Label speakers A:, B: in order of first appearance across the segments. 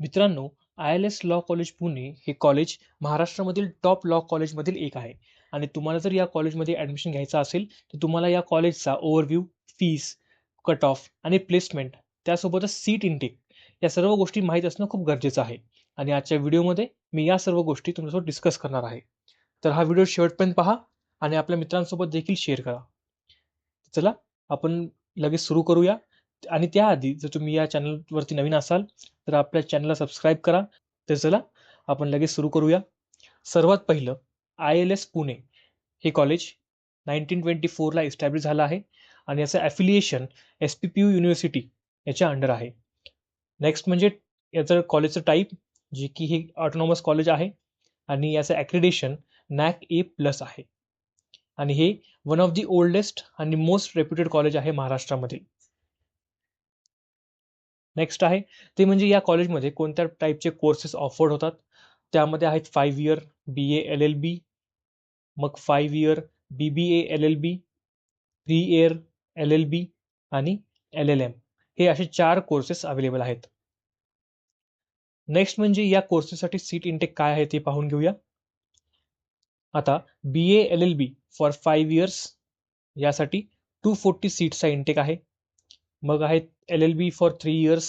A: मित्रांनो, ILS law college Pune हे college महाराष्ट्रामधील टॉप लॉ कॉलेजमधील एक आहे आणि तुम्हाला जर या कॉलेजमध्ये ॲडमिशन घ्यायचं असेल, तर तुम्हाला या कॉलेजचा ओव्हरव्ह्यू, फीस, कट ऑफ आणि प्लेसमेंट त्यासोबतच सीट इनटेक या सर्व गोष्टी माहीत असणं खूप गरजेचं आहे. आणि आजच्या व्हिडिओमध्ये मी या सर्व गोष्टी तुमच्यासोबत डिस्कस करणार आहे. तर हा व्हिडिओ शेवटपर्यंत पहा आणि आपल्या मित्रांसोबत देखील शेअर करा. चला आपण लगेच सुरू करूया. आणि त्याआधी जर तुम्ही या चॅनलवरती नवीन असाल तर आपल्या चॅनलला सबस्क्राईब करा. तर चला आपण लगेच सुरू करूया. सर्वात पहिलं ILS पुणे हे कॉलेज 1924ला इस्टॅब्लिश झालं आहे आणि याचं ॲफिलिएशन SPPU युनिव्हर्सिटी याच्या अंडर आहे. नेक्स्ट म्हणजे याचं कॉलेजचं टाईप जे की हे ऑटोनॉमस कॉलेज आहे आणि याचं ॲक्रिडेशन NAC A+ आहे आणि हे वन ऑफ दी ओल्डेस्ट आणि मोस्ट रेप्युटेड कॉलेज आहे महाराष्ट्रामध्ये. नेक्स्ट आहे ते म्हणजे या कॉलेजमध्ये कोणत्या टाईपचे कोर्सेस ऑफर्ड होतात. त्यामध्ये आहेत 5 इयर BA LLB, मग 5 year BBA LLB, 3 year LLB आणि LLM हे असे 4 कोर्सेस अवेलेबल आहेत. नेक्स्ट म्हणजे या कोर्सेससाठी सीट इंटेक काय आहे ते पाहून घेऊया. आता BA LLB फॉर 5 इयर्स यासाठी 240 सीट्सचा इंटेक आहे. मग आहेत LLB फॉर 3 इयर्स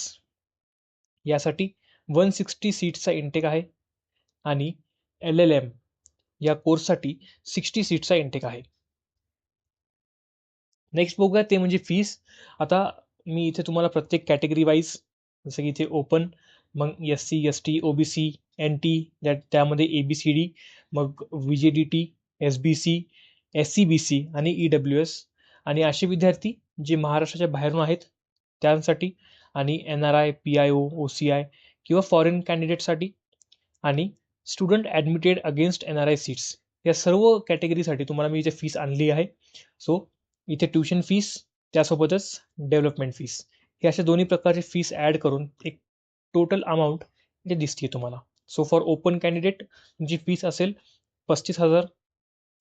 A: यासाठी 160 सीट्सचा इंटेक आहे आणि LLM या कोर्ससाठी 60 सीट्सचा इंटेक आहे. नेक्स्ट बघूया ते म्हणजे फीस. आता मी इथे तुम्हाला प्रत्येक कॅटेगरी वाईज जसं की इथे ओपन, मग SC ST OBC NT त्यामध्ये ABCD, मग VJDT SBC SCBC आणि EWS आणि असे विद्यार्थी जे महाराष्ट्राच्या बाहेरून आहेत त्यांसाठी आणि NRI PIO OCI किंवा फॉरेन कॅन्डिडेटसाठी आणि student admitted against NRI seats या सर्व कॅटेगरीसाठी तुम्हाला मी इथे फीस आणली आहे. सो इथे ट्युशन फीस त्यासोबतच डेव्हलपमेंट फीस हे अशा दोन्ही प्रकारचे फीस ॲड करून एक टोटल अमाऊंट इथे दिसते तुम्हाला. सो फॉर ओपन कॅन्डिडेट तुमची फीस असेल 35,000,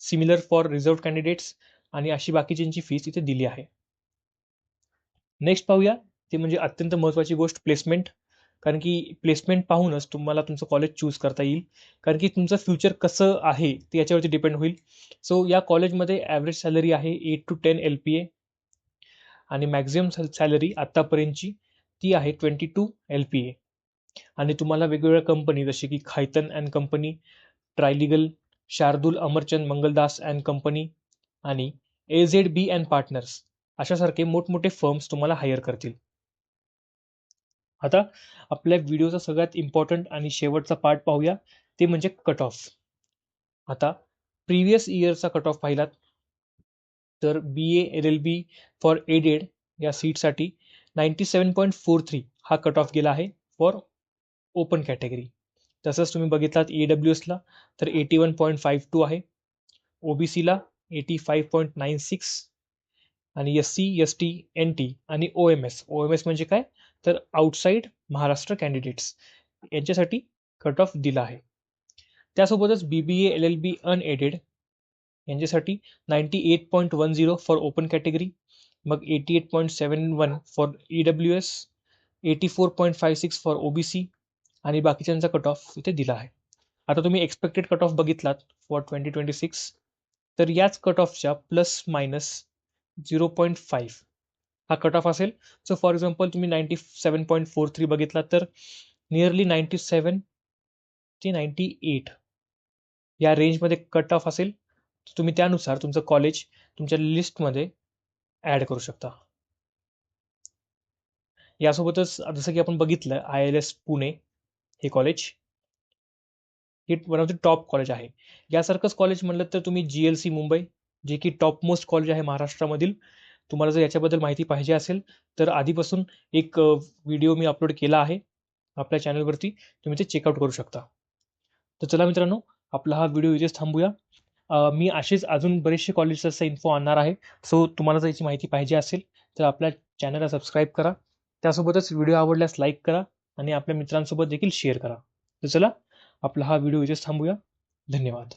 A: सिमिलर फॉर रिझर्व्ड कॅन्डिडेट्स आणि अशी बाकीच्यांची फीस इथे दिली आहे. नेक्स्ट पाहूया ते म्हणजे अत्यंत महत्त्वाची गोष्ट प्लेसमेंट. कारण की प्लेसमेंट पाहूनच तुम्हाला तुमचं कॉलेज चूज करता येईल. कारण की तुमचं फ्युचर कसं आहे ते याच्यावरती डिपेंड होईल. सो या कॉलेजमध्ये ॲव्हरेज सॅलरी आहे 8 to 10 LPA आणि मॅक्झिमम सॅलरी आत्तापर्यंतची ती आहे 22 LPA. आणि तुम्हाला वेगवेगळ्या कंपनी जसे की Khaitan and company, Trilegal, Shardul Amarchand Mangaldas and company आणि AZB अँड पार्टनर्स अशासारखे मोठमोठे फर्म्स तुम्हाला हायर करतील. आता आपल्या व्हिडिओचा सगळ्यात इम्पॉर्टंट आणि शेवटचा पार्ट पाहूया ते म्हणजे कट ऑफ. आता प्रिव्हियस इयरचा कट ऑफ पाहिलात तर BA LLB फॉर एडेड या सीटसाठी 97.43 हा कट ऑफ गेला आहे फॉर ओपन कॅटेगरी. तसंच तुम्ही बघितलात EWSला तर 81.52 आहे, OBCला 85.96 आणि SC ST NT आणि OMS म्हणजे काय तर आउटसाईड महाराष्ट्र कॅन्डिडेट्स यांच्यासाठी कट ऑफ दिला आहे. त्यासोबतच BBA LLB अनएडेड यांच्यासाठी 98.10 फॉर ओपन कॅटेगरी, मग 88.71 फॉर EWS, 84.56 फॉर OBC आणि बाकीच्यांचा कट ऑफ इथे दिला आहे. आता तुम्ही एक्सपेक्टेड कट ऑफ बघितलात फॉर 2026 तर याच कट ऑफच्या प्लस मायनस 0.5 हा कट ऑफ असेल. सो फॉर एक्झाम्पल तुम्ही 97.43 बघितला तर नियरली 97 ते 98 या रेंजमध्ये कट ऑफ असेल. तुम्ही त्यानुसार तुमचं कॉलेज तुमच्या लिस्टमध्ये ॲड करू शकता. यासोबतच जसं की आपण बघितलं ILS पुणे हे कॉलेज हे one of the top college आहे. यासारखंच कॉलेज म्हणलं तर तुम्ही GLC मुंबई जे की टॉप मोस्ट कॉलेज आहे महाराष्ट्रामधील. तुम्हाला जर याच्याबद्दल माहिती पाहिजे असेल तर आधीपासून एक व्हिडिओ मी अपलोड केला आहे आपल्या चॅनलवरती, तुम्ही ते चेकआउट करू शकता. तर चला मित्रांनो आपला हा व्हिडिओ इथेच थांबूया. मी असेच अजून बरेचसे कॉलेजेसचा इन्फो आणणार आहे. सो तुम्हाला जर याची माहिती पाहिजे असेल तर आपल्या चॅनलला सबस्क्राईब करा. त्यासोबतच व्हिडिओ आवडल्यास लाईक करा आणि आपल्या मित्रांसोबत देखील शेअर करा. तर चला आपला हा व्हिडिओ इथेच थांबूया. धन्यवाद.